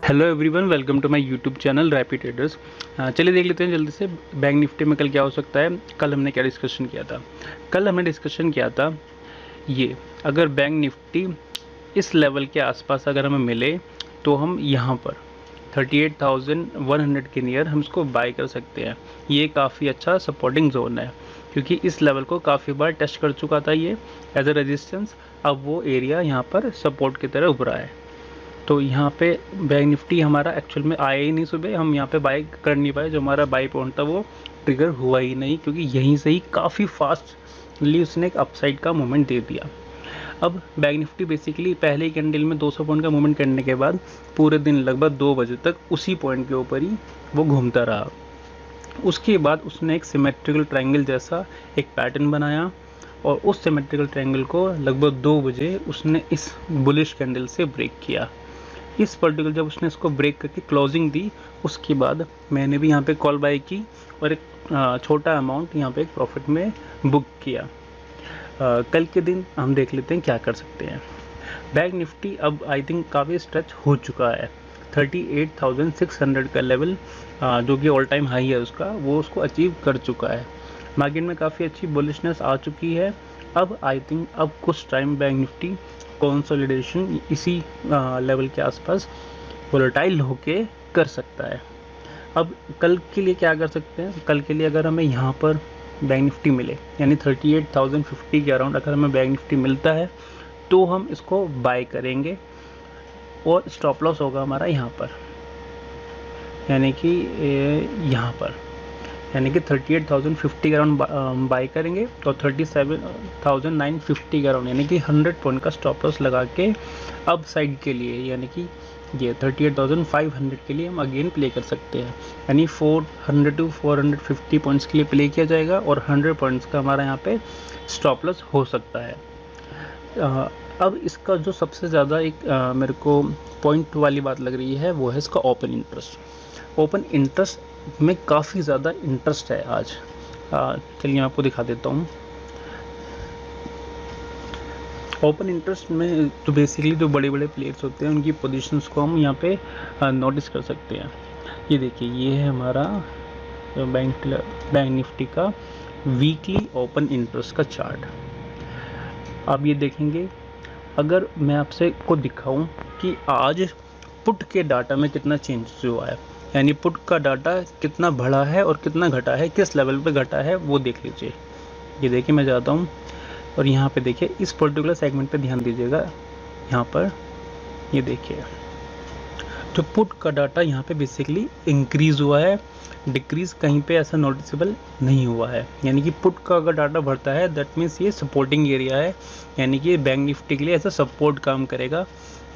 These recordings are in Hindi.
Hello everyone, welcome to my YouTube channel rapid traders. चलिए देख लेते हैं जल्दी से बैंक निफ्टी में कल क्या हो सकता है। कल हमने क्या डिस्कशन किया था। कल हमने डिस्कशन किया था ये, अगर बैंक निफ्टी इस लेवल के आसपास अगर हमें मिले तो हम यहाँ पर 38,100 के नियर हम इसको बाय कर सकते हैं। ये काफ़ी अच्छा सपोर्टिंग जोन है क्योंकि इस लेवल को काफ़ी बार टेस्ट कर चुका था ये एज अ रेजिस्टेंस। अब वो एरिया यहाँ पर सपोर्ट की तरह उभरा है। तो यहाँ पे बैंक निफ्टी हमारा एक्चुअल में आया ही नहीं सुबह, हम यहाँ पे बाई कर नहीं पाए। जो हमारा बाई पॉइंट था वो ट्रिगर हुआ ही नहीं क्योंकि यहीं से ही काफ़ी फास्टली उसने एक अपसाइड का मूवमेंट दे दिया। अब बैंक निफ्टी बेसिकली पहले ही कैंडल में 200 पॉइंट का मूवमेंट करने के बाद पूरे दिन लगभग 2 बजे तक उसी पॉइंट के ऊपर ही वो घूमता रहा। उसके बाद उसने एक सिमेट्रिकल ट्रायंगल जैसा एक पैटर्न बनाया और उस सिमेट्रिकल ट्रायंगल को लगभग 2 बजे उसने इस बुलिश कैंडल से ब्रेक किया। इस पर्टिकुलर जब उसने इसको ब्रेक करके क्लोजिंग दी, उसके बाद मैंने भी यहाँ पे कॉल बाय की और एक छोटा अमाउंट यहाँ पे एक प्रॉफिट में बुक किया। कल के दिन हम देख लेते हैं क्या कर सकते हैं। बैंक निफ्टी अब आई थिंक काफ़ी स्ट्रेच हो चुका है। 38,600 का लेवल जो कि ऑल टाइम हाई है उसका, वो उसको अचीव कर चुका है। मार्केट में काफ़ी अच्छी बुलिशनेस आ चुकी है। अब आई थिंक अब कुछ टाइम बैंक निफ्टी कंसोलिडेशन इसी लेवल के आसपास वोलेटाइल होके कर सकता है। अब कल के लिए क्या कर सकते हैं। कल के लिए अगर हमें यहाँ पर बैंक निफ्टी मिले यानी 38,050 के अराउंड अगर हमें बैंक निफ्टी मिलता है तो हम इसको बाय करेंगे और स्टॉप लॉस होगा हमारा यहाँ पर, यानी कि यहाँ पर, यानी कि 38,050 के अराउंड बाई करेंगे तो 37,950 के अराउंड, यानी कि 100 पॉइंट का स्टॉप लॉस लगा के अब साइड के लिए, यानी कि ये 38,500 के लिए हम अगेन प्ले कर सकते हैं। यानी 400 टू 450 पॉइंट्स के लिए प्ले किया जाएगा और 100 पॉइंट्स का हमारा यहाँ पे स्टॉप लॉस हो सकता है। अब इसका जो सबसे ज़्यादा एक मेरे को पॉइंट वाली बात लग रही है वो है इसका ओपन इंटरेस्ट। ओपन इंटरेस्ट में काफ़ी ज़्यादा इंटरेस्ट है आज। चलिए मैं आपको दिखा देता हूँ। ओपन इंटरेस्ट में तो बेसिकली जो बड़े बड़े प्लेयर्स होते हैं उनकी पोजीशंस को हम यहाँ पे नोटिस कर सकते हैं। ये देखिए, ये है हमारा बैंक निफ्टी का वीकली ओपन इंटरेस्ट का चार्ट। आप ये देखेंगे, अगर मैं आपसे को दिखाऊं कि आज पुट के डाटा में कितना चेंजेस हुआ है, यानी पुट का डाटा कितना बढ़ा है और कितना घटा है, किस लेवल पे घटा है, वो देख लीजिए। ये देखिए, मैं जाता हूँ और यहाँ पे देखिए इस पर्टिकुलर सेगमेंट पे ध्यान दीजिएगा। यहाँ पर ये देखिए, जो पुट का डाटा यहाँ पे बेसिकली इंक्रीज हुआ है, डिक्रीज कहीं पे ऐसा नोटिसेबल नहीं हुआ है। यानी कि पुट का अगर डाटा बढ़ता है दैट मीन्स ये सपोर्टिंग एरिया है, यानी कि बैंक निफ्टी के लिए ऐसा सपोर्ट काम करेगा,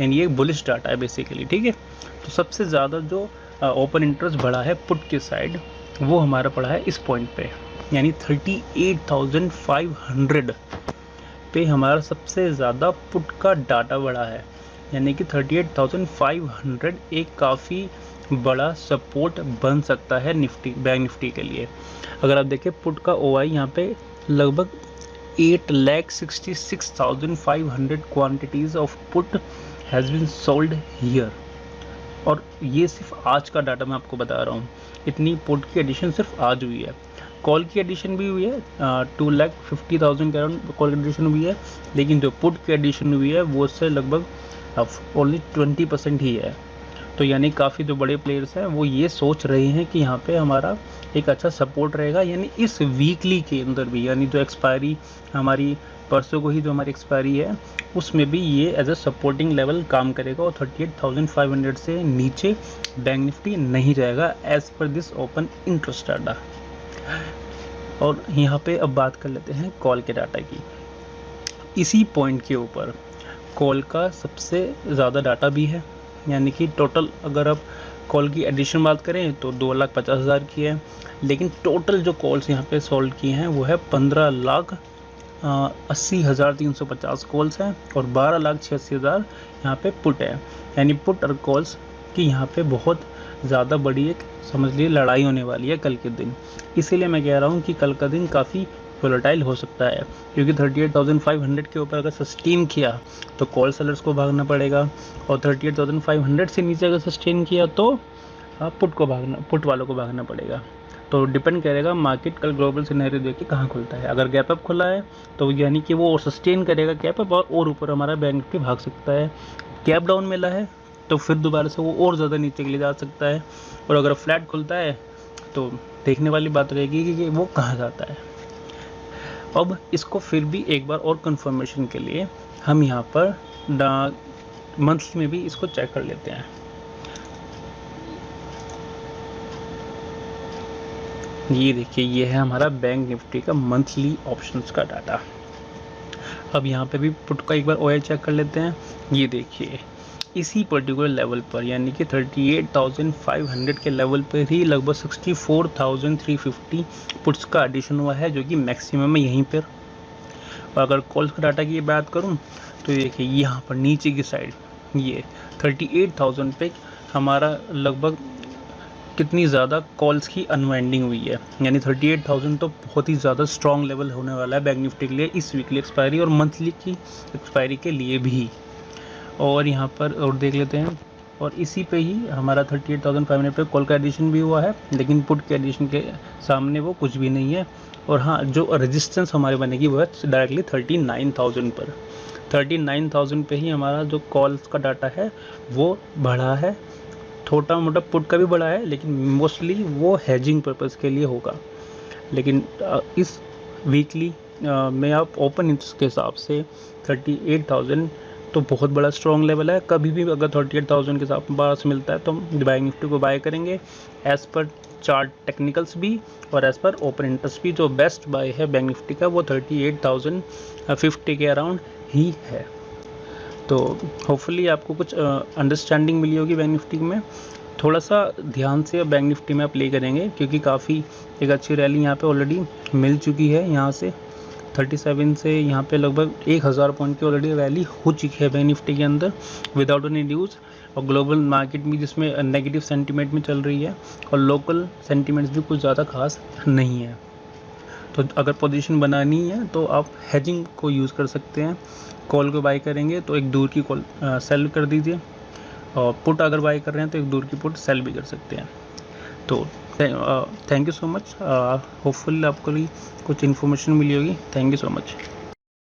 यानी ये बुलिश डाटा है बेसिकली। ठीक है, तो सबसे ज़्यादा जो ओपन इंटरेस्ट बढ़ा है पुट के साइड, वो हमारा पड़ा है इस पॉइंट पे, यानी 38,500 पे हमारा सबसे ज़्यादा पुट का डाटा बढ़ा है। यानी कि 38,500 एक काफ़ी बड़ा सपोर्ट बन सकता है बैंक निफ्टी के लिए। अगर आप देखें पुट का OI यहाँ पे लगभग 8,66,500 quantities of put has been sold here. और ये सिर्फ आज का डाटा मैं आपको बता रहा हूँ। इतनी पुट की एडिशन सिर्फ आज हुई है। कॉल की एडिशन भी हुई है, 2,50,000 के अराउंड कॉल की एडिशन हुई है, लेकिन जो पुट की एडिशन हुई है वो उससे लगभग ओनली 20% ही है। तो यानी काफ़ी जो बड़े प्लेयर्स हैं वो ये सोच रहे हैं कि यहाँ पे हमारा एक अच्छा सपोर्ट रहेगा, यानी इस वीकली के अंदर भी, यानी जो एक्सपायरी हमारी परसों को ही जो हमारी एक्सपायरी है उसमें भी ये एज अ सपोर्टिंग लेवल काम करेगा और 38,500 से नीचे बैंक निफ्टी नहीं जाएगा as per this open interest data. और यहाँ पे अब बात कर लेते हैं कॉल के डाटा की। इसी पॉइंट के ऊपर कॉल का सबसे ज़्यादा डाटा भी है, यानी कि टोटल अगर आप कॉल की एडिशन बात करें तो 2,50,000 की है, लेकिन टोटल जो कॉल्स यहाँ पे सोल्व किए हैं वो है 15,80,350 कॉल्स हैं और 12,86,000 यहाँ पे पुट है। यानी पुट और कॉल्स की यहाँ पे बहुत ज़्यादा बड़ी एक समझ लीजिए लड़ाई होने वाली है कल के दिन। इसीलिए मैं कह रहा हूँ कि कल का दिन काफ़ी वोलेटाइल हो सकता है, क्योंकि 38,500 के ऊपर अगर सस्टेन किया तो कॉल सेलर्स को भागना पड़ेगा, और 38,500 से नीचे अगर सस्टेन किया तो पुट वालों को भागना पड़ेगा। तो डिपेंड करेगा मार्केट कल ग्लोबल सिनेरियो देख के कहाँ खुलता है। अगर गैप अप खुला है तो यानी कि वो सस्टेन करेगा गैप अप, और ऊपर हमारा बैंक निफ्टी भाग सकता है। गैप डाउन मिला है तो फिर दोबारा से वो और ज़्यादा नीचे के लिए जा सकता है, और अगर फ्लैट खुलता है तो देखने वाली बात रहेगी कि वो कहाँ जाता है। अब इसको फिर भी एक बार और कंफर्मेशन के लिए हम यहाँ पर मंथली में भी इसको चेक कर लेते हैं। ये देखिए, ये है हमारा बैंक निफ्टी का मंथली ऑप्शंस का डाटा। अब यहाँ पे भी पुट का एक बार ओआई चेक कर लेते हैं। ये देखिए, इसी पर्टिकुलर लेवल पर यानी कि 38,500 के लेवल पर ही लगभग 64,350 पुट्स का एडिशन हुआ है, जो कि मैक्सिमम है यहीं पर। और अगर कॉल्स का डाटा की बात करूं तो देखिए यहाँ पर नीचे की साइड ये 38,000 पे हमारा लगभग कितनी ज़्यादा कॉल्स की अनवाइंडिंग हुई है, यानी 38,000 तो बहुत ही ज़्यादा स्ट्रॉन्ग लेवल होने वाला है बैंक निफ्टी के लिए इस वीकली एक्सपायरी और मंथली की एक्सपायरी के लिए भी। और यहाँ पर और देख लेते हैं, और इसी पे ही हमारा 38,500 पे कॉल का एडिशन भी हुआ है, लेकिन पुट के एडिशन के सामने वो कुछ भी नहीं है। और हाँ, जो रेजिस्टेंस हमारे बनेगी वो है डायरेक्टली 39,000 पर। 39,000 पे ही हमारा जो कॉल्स का डाटा है वो बढ़ा है, छोटा मोटा पुट का भी बढ़ा है, लेकिन मोस्टली वो हेजिंग पर्पज़ के लिए होगा। लेकिन इस वीकली में आप ओपन इंटरेस्ट के हिसाब से 38,000 तो बहुत बड़ा स्ट्रॉन्ग लेवल है। कभी भी अगर 38,000 के साथ पास मिलता है तो हम बैंक निफ्टी को बाय करेंगे एज़ पर चार्ट टेक्निकल्स भी, और एज़ पर ओपन इंटरेस्ट भी। जो बेस्ट बाय है बैंक निफ्टी का वो 38,050 के अराउंड ही है। तो होपफुली आपको कुछ अंडरस्टैंडिंग मिली होगी बैंक निफ्टी में। थोड़ा सा ध्यान से बैंक निफ्टी में आप प्ले करेंगे, क्योंकि काफ़ी एक अच्छी रैली यहाँ पे ऑलरेडी मिल चुकी है। यहाँ से 37 से यहाँ पे लगभग 1,000 पॉइंट की ऑलरेडी रैली हो चुकी है बैंक निफ्टी के अंदर विदाउट एनी न्यूज़। और ग्लोबल मार्केट भी जिसमें नेगेटिव सेंटीमेंट में चल रही है, और लोकल सेंटीमेंट्स भी कुछ ज़्यादा खास नहीं है। तो अगर पोजीशन बनानी है तो आप हेजिंग को यूज़ कर सकते हैं। कॉल को बाय करेंगे तो एक दूर की कॉल सेल कर दीजिए, और पुट अगर बाय कर रहे हैं तो एक दूर की पुट सेल भी कर सकते हैं। तो thank you so much. Hopefully आपको कुछ इन्फॉर्मेशन मिली होगी। Thank you so much.